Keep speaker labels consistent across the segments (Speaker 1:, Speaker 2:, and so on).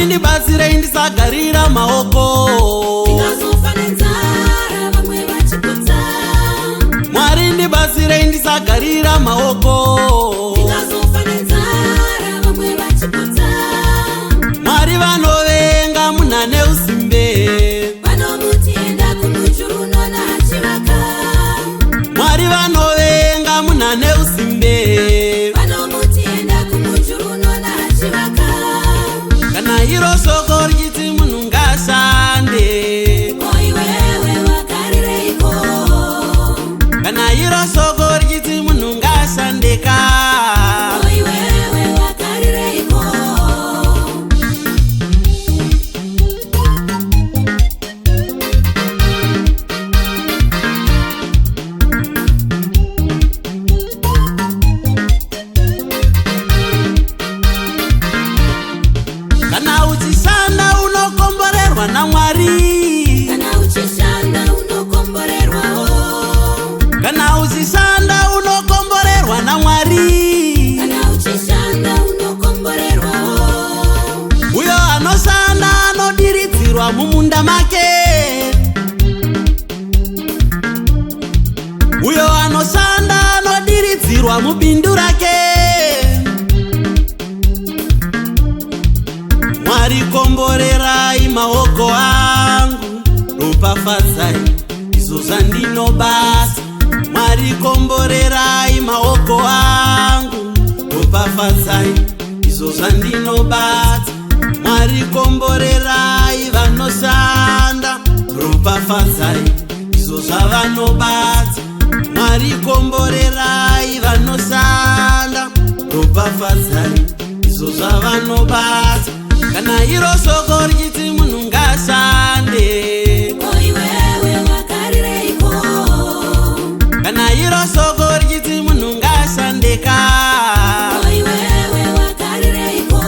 Speaker 1: Ndibatsire ndisagarira maoko
Speaker 2: ndingazofa nenzara vamwe vachiputsa.
Speaker 1: Mwari ndibatsire ndisagarira maoko
Speaker 2: ndingazofa nenzara vamwe vachiputsa.
Speaker 1: Mwari vanovenga munhane usimbe
Speaker 2: vanomutienda kumujuru nona achivaka.
Speaker 1: Mwari vanovenga munhane usimbe
Speaker 2: vanomutienda kumujuru nona achivaka.
Speaker 1: Kana iro soko richiti munhu ngashande
Speaker 2: oiwewe wakarireiko.
Speaker 1: Kana iro soko richiti munhu ngashandeka
Speaker 2: oiwewe wakarireiko.
Speaker 1: Kana uchishanda unokomborerwa naMwari.
Speaker 2: Kana uchishanda unokomborerwawo.
Speaker 1: Kana uchishanda unokomborerwa naMwari.
Speaker 2: Kana uchishanda unokomborerwawo.
Speaker 1: Uyo anoshanda anodiridzirwa mumunda make. Uyo anoshanda anodiridzirwa mubindu rake. Mwari komborerai maoko angu, ropafadzai izvo zvandinobasa. Mwari komborerai maoko angu, ropafadzai izvo zvandinobasa. Mwari komborerai vanoshanda, ropafadzai izvo zvavanobasa. Mwari komborerai vanoshanda, ropafadzai izvo zvavanobasa. Kana iro soko richiti munhu ngashande
Speaker 2: oiwewe wakarireiko.
Speaker 1: Kana iro soko richiti munhu ngashandeka
Speaker 2: oiwewe wakarireiko.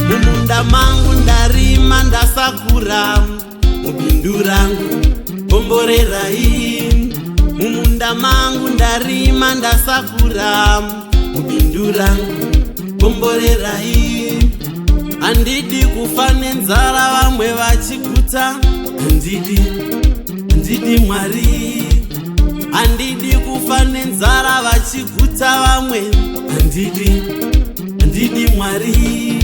Speaker 1: mumunda mangu ndarima ndasakura, mubindu rangu komborerai. Mumunda mangu ndarima ndasakura, mubindu rangu komborerai. Handidi kufa nenzara vamwe vachikuta, handidi Mwari. Handidi kufa nenzara vachikuta vamwe, handidi Mwari.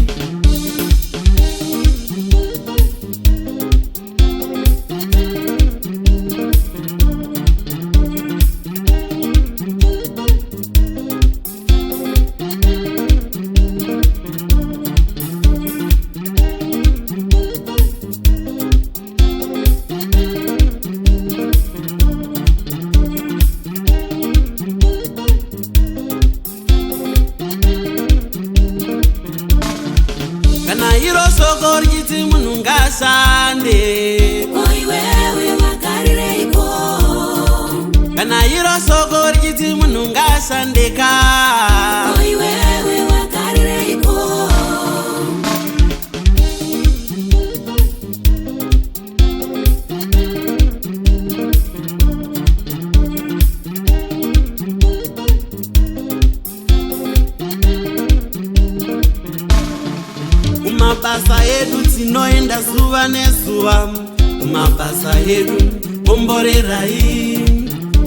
Speaker 1: ngashande.
Speaker 2: Iwewe wakarireiko?
Speaker 1: Kana iro shoko richiti munhu ngashandeka.
Speaker 2: Iwewe wakarireiko?
Speaker 1: Kumabasa edu tinoenda zuva nezuva. Kumabasa edu bomborerai.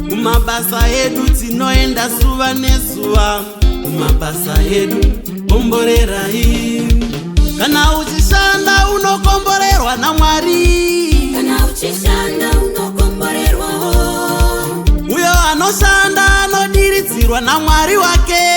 Speaker 1: Kumabasa edu tinoenda zuva nezuva. Kumabasa edu bomborerai. Kana uchishanda unokomborerwa naMwari.
Speaker 2: Kana uchishanda unokomborerwawo.
Speaker 1: Uyo anoshanda anodiridzirwa naMwari wake.